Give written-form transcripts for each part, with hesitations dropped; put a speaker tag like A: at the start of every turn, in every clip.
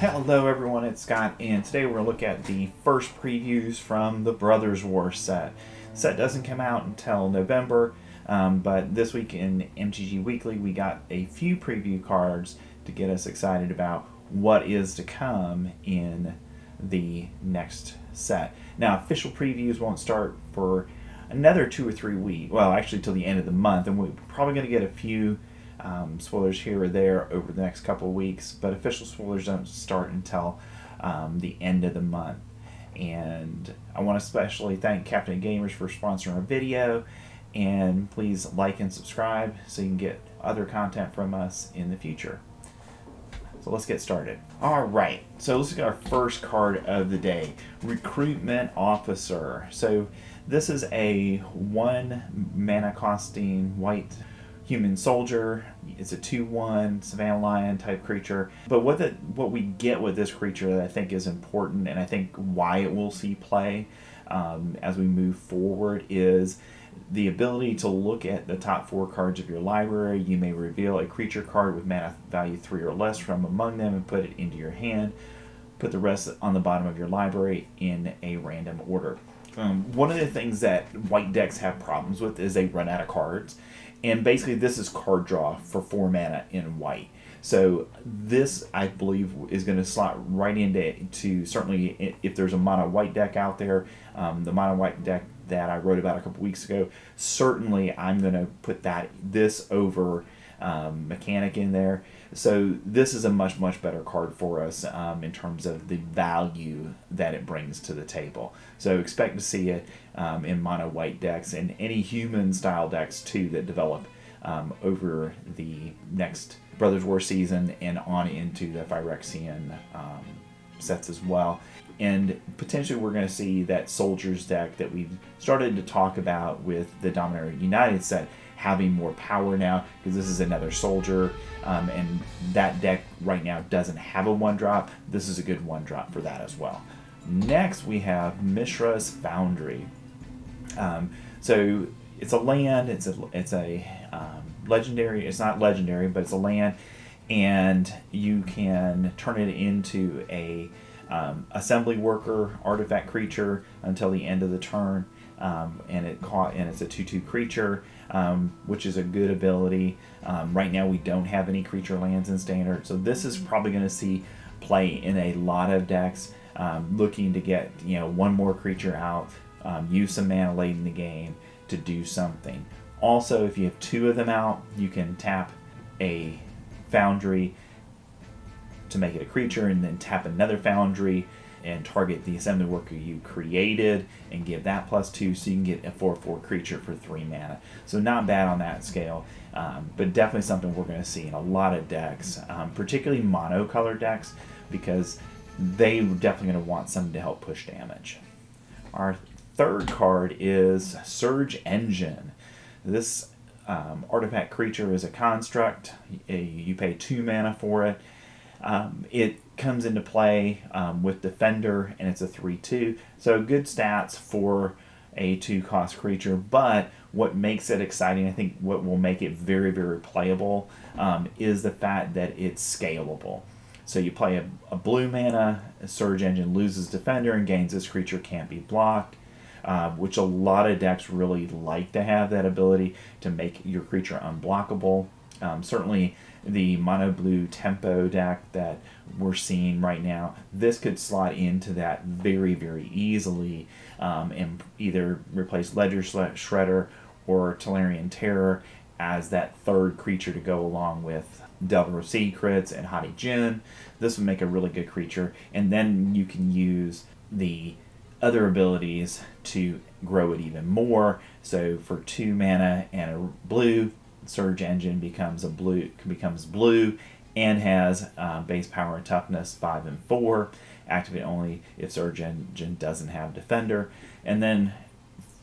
A: Hello everyone, it's Scott, and today we're going to look at the first previews from the Brothers War set. The set doesn't come out until November, but this week in MTG Weekly we got a few preview cards to get us excited about what is to come in the next set. Now, official previews won't start for another 2 or 3 weeks, well actually till the end of the month, and we're probably going to get a few spoilers here or there over the next couple of weeks, but official spoilers don't start until the end of the month. And I want to especially thank Captain Gamers for sponsoring our video, and please like and subscribe so you can get other content from us in the future. So let's get started. Alright, so let's look at our first card of the day, Recruitment Officer. So this is a 1 mana costing white human soldier. It's a 2/1 Savannah Lion type creature. But what we get with this creature that I think is important, and I think why it will see play as we move forward, is the ability to look at the top 4 cards of your library. You may reveal a creature card with mana value 3 or less from among them and put it into your hand. Put the rest on the bottom of your library in a random order. One of the things that white decks have problems with is they run out of cards. And basically this is card draw for 4 mana in white. So this, I believe, is going to slot right into certainly if there's a mono white deck out there, the mono white deck that I wrote about a couple weeks ago, certainly I'm going to put this over Mechanic in there. So this is a much better card for us in terms of the value that it brings to the table. So expect to see it in mono white decks and any human style decks too that develop over the next Brothers War season and on into the Phyrexian sets as well. And potentially we're going to see that Soldiers deck that we've started to talk about with the Dominator United set having more power now, because this is another soldier, and that deck right now doesn't have a 1-drop. This is a good 1-drop for that as well. Next we have Mishra's Foundry. So it's a land, it's a legendary, it's not legendary, but it's a land, and you can turn it into a assembly worker artifact creature until the end of the turn. And it's a 2/2 creature, which is a good ability. Right now we don't have any creature lands in standard, so this is probably going to see play in a lot of decks looking to get one more creature out, use some mana late in the game to do something. Also, if you have 2 of them out, you can tap a Foundry to make it a creature, and then tap another Foundry and target the assembly worker you created and give that +2, so you can get a 4/4 creature for 3 mana. So not bad on that scale, but definitely something we're going to see in a lot of decks, particularly mono-color decks, because they're definitely going to want something to help push damage. Our third card is Surge Engine. This artifact creature is a construct. You pay 2 mana for it. It comes into play with Defender, and it's a 3/2, so good stats for a 2-cost creature. But what makes it exciting, I think what will make it very playable, is the fact that it's scalable. So you play a blue mana, a Surge Engine loses Defender and gains this creature can't be blocked, which a lot of decks really like to have that ability to make your creature unblockable. Certainly the mono blue tempo deck that we're seeing right now, this could slot into that very easily, and either replace Ledger Shredder or Tolarian Terror as that third creature to go along with Delver of Secrets and Hadi Djinn. This would make a really good creature, and then you can use the other abilities to grow it even more. So for 2 mana and a blue, Surge Engine becomes blue and has base power and toughness 5 and 4. Activate only if Surge Engine doesn't have Defender. And then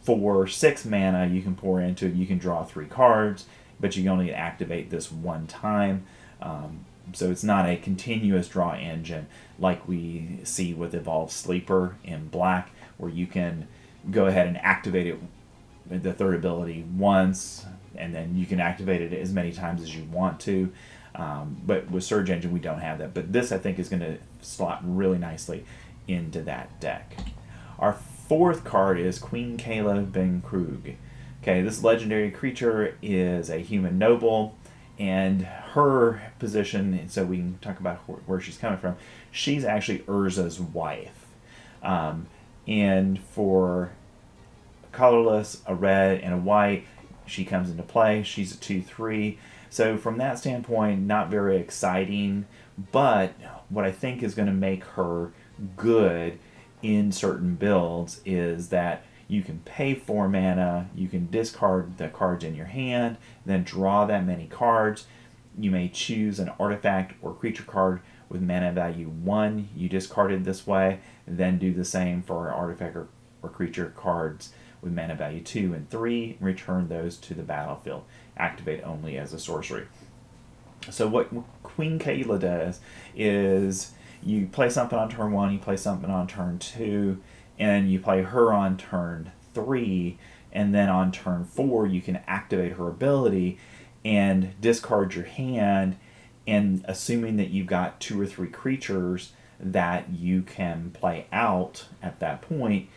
A: for 6 mana you can pour into it. You can draw 3 cards, but you can only activate this 1 time. So it's not a continuous draw engine like we see with Evolved Sleeper in black, where you can go ahead and activate it, the third ability, once, and then you can activate it as many times as you want to. But with Surge Engine, we don't have that. But this, I think, is going to slot really nicely into that deck. Our fourth card is Queen Kayla Ben Krug. Okay, this legendary creature is a human noble, and her position, so we can talk about where she's coming from, she's actually Urza's wife. And for colorless, a red, and a white, she comes into play. She's a 2/3. So from that standpoint, not very exciting, but what I think is going to make her good in certain builds is that you can pay 4 mana, you can discard the cards in your hand, then draw that many cards. You may choose an artifact or creature card with mana value 1, you discard it this way, then do the same for artifact or creature cards with mana value 2 and 3, and return those to the battlefield. Activate only as a sorcery. So what Queen Kayla does is you play something on turn 1, you play something on turn 2, and you play her on turn 3, and then on turn 4 you can activate her ability and discard your hand, and assuming that you've got 2 or 3 creatures that you can play out at that point,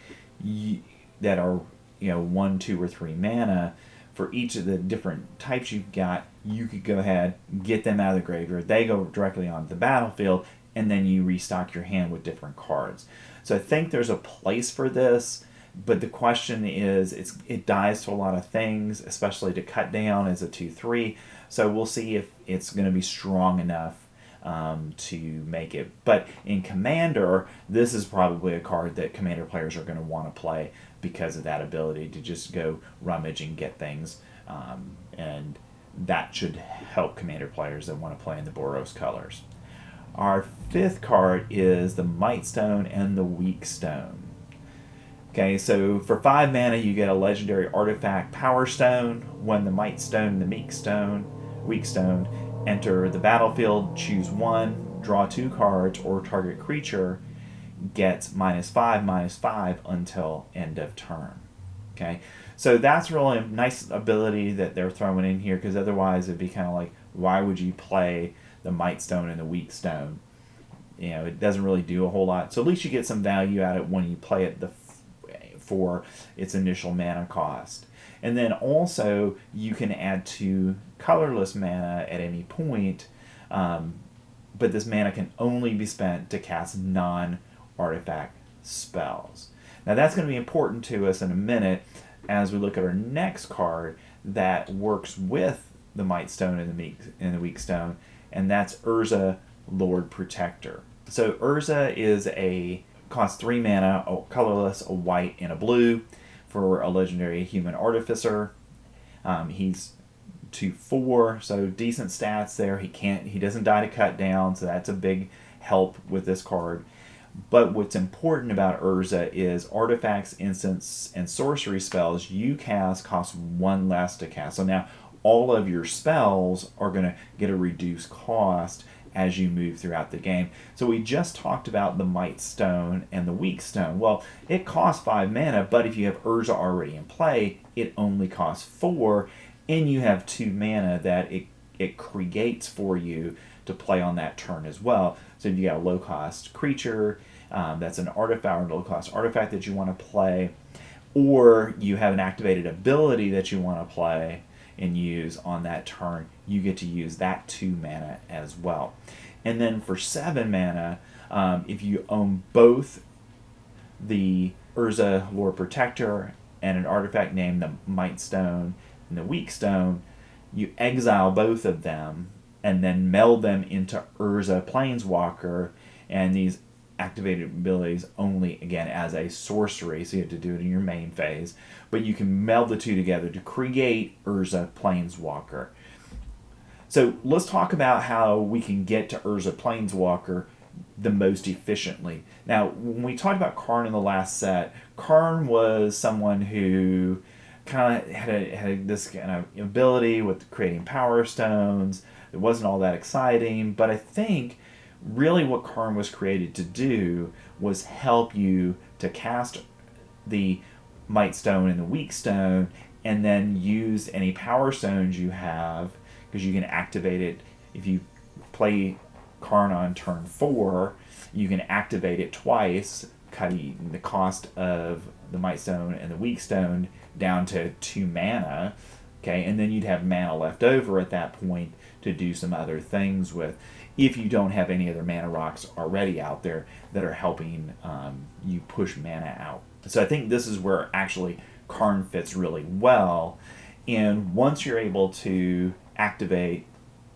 A: that are 1, 2, or 3 mana, for each of the different types you've got, you could go ahead, get them out of the graveyard, they go directly onto the battlefield, and then you restock your hand with different cards. So I think there's a place for this, but the question is, it dies to a lot of things, especially to cut down as a 2/3. So we'll see if it's going to be strong enough to make it. But in Commander, this is probably a card that Commander players are going to want to play because of that ability to just go rummage and get things. And that should help Commander players that want to play in the Boros colors. Our fifth card is the Mite Stone and the Weak Stone. Okay, so for 5 mana you get a legendary artifact, Power Stone. When the Mite Stone and the Weak Stone enter the battlefield, choose 1, draw 2 cards, or target creature gets -5/-5 until end of turn. Okay, so that's really a nice ability that they're throwing in here, because otherwise it'd be kind of like, why would you play the Mite Stone and the Weak Stone? It doesn't really do a whole lot. So at least you get some value out of it when you play it for its initial mana cost. And then also you can add 2 colorless mana at any point, but this mana can only be spent to cast non-artifact spells. Now that's going to be important to us in a minute as we look at our next card that works with the Mite Stone and the Weak Stone, and that's Urza, Lord Protector. So Urza costs 3 mana, a colorless, a white, and a blue for a legendary human artificer. He's 2/4, so decent stats there. He doesn't die to cut down, so that's a big help with this card. But what's important about Urza is artifacts, instants, and sorcery spells you cast cost 1 less to cast. So now all of your spells are going to get a reduced cost as you move throughout the game. So we just talked about the Mite Stone and the Weak Stone. Well, it costs 5 mana, but if you have Urza already in play, it only costs 4, and you have 2 mana that it creates for you to play on that turn as well. So if you got a low-cost creature, that's an artifact or low-cost artifact that you want to play, or you have an activated ability that you want to play and use on that turn, you get to use that 2 mana as well. And then for 7 mana, if you own both the Urza Lord Protector and an artifact named the Mite Stone and the Weak Stone, you exile both of them and then meld them into Urza Planeswalker, and these activated abilities only, again, as a sorcery, so you have to do it in your main phase, but you can meld the 2 together to create Urza Planeswalker. So let's talk about how we can get to Urza Planeswalker the most efficiently. Now, when we talked about Karn in the last set, Karn was someone who kind of had this kind of ability with creating Power Stones. It wasn't all that exciting, but I think really what Karn was created to do was help you to cast the Mite Stone and the Weak Stone, and then use any Power Stones you have, because you can activate it if you play Karn on turn 4, you can activate it twice, cutting the cost of the Mite Stone and the Weak Stone down to 2 mana. Okay, and then you'd have mana left over at that point to do some other things with, if you don't have any other mana rocks already out there that are helping you push mana out. So I think this is where actually Karn fits really well. And once you're able to activate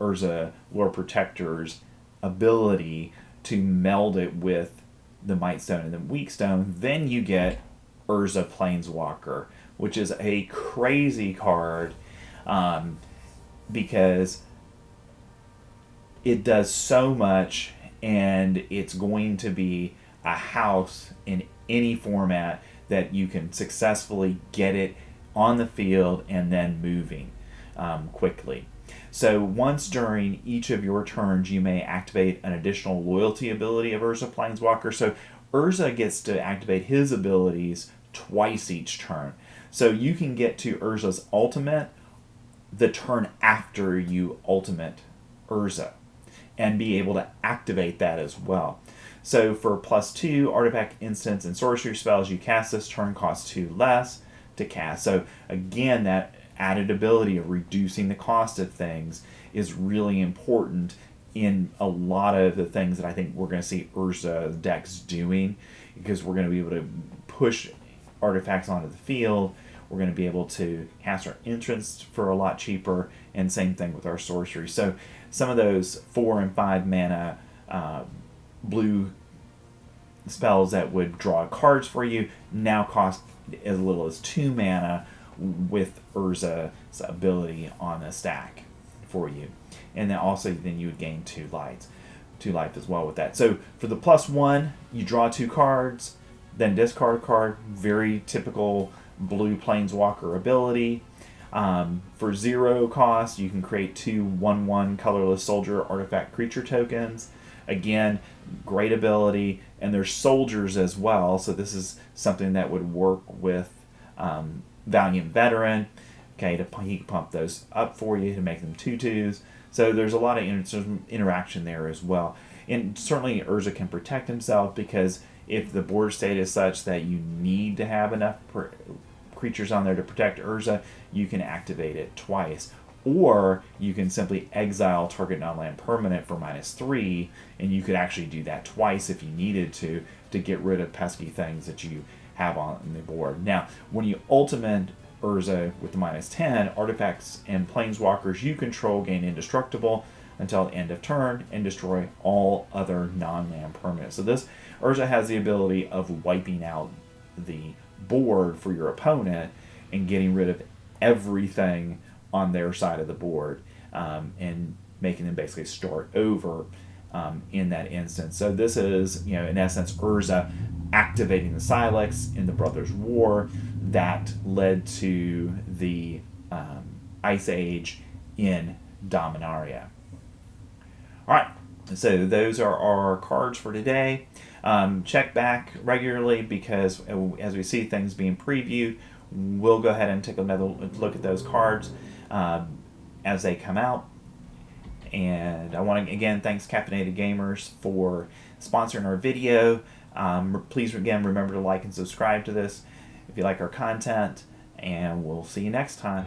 A: Urza Lord Protector's ability to meld it with the Mite Stone and the Weak Stone, then you get Urza Planeswalker, which is a crazy card because it does so much, and it's going to be a house in any format that you can successfully get it on the field and then moving quickly. So once during each of your turns, you may activate an additional loyalty ability of Urza Planeswalker. So Urza gets to activate his abilities twice each turn. So you can get to Urza's ultimate the turn after you ultimate Urza and be able to activate that as well. So for +2 artifact, instants, and sorcery spells you cast this turn cost 2 less to cast. So again, that added ability of reducing the cost of things is really important in a lot of the things that I think we're going to see Urza decks doing, because we're going to be able to push artifacts onto the field. We're going to be able to cast our entrance for a lot cheaper, and same thing with our sorcery. So some of those 4 and 5 mana blue spells that would draw cards for you now cost as little as 2 mana with Urza's ability on the stack for you. And then also then you would gain 2 life as well with that. So for the +1, you draw 2 cards, then discard a card. Very typical blue Planeswalker ability. For 0 cost, you can create 2 1/1 colorless soldier artifact creature tokens. Again, great ability. And there's soldiers as well, so this is something that would work with Valiant Veteran. Okay, he can pump those up for you to make them 2/2s. So there's a lot of interaction there as well. And certainly Urza can protect himself, because if the board state is such that you need to have enough creatures on there to protect Urza, you can activate it twice. Or you can simply exile target non-land permanent for -3, and you could actually do that twice if you needed to get rid of pesky things that you have on the board. Now, when you ultimate Urza with the -10, artifacts and planeswalkers you control gain indestructible until the end of turn and destroy all other non-land permanents. So this Urza has the ability of wiping out the board for your opponent and getting rid of everything on their side of the board, and making them basically start over in that instance. So this is, in essence, Urza activating the Silex in the Brothers' War that led to the Ice Age in Dominaria. All right, so those are our cards for today. Check back regularly, because as we see things being previewed, we'll go ahead and take another look at those cards as they come out. And I want to again thanks Caffeinated Gamers for sponsoring our video. Please again remember to like and subscribe to this if you like our content, and we'll see you next time.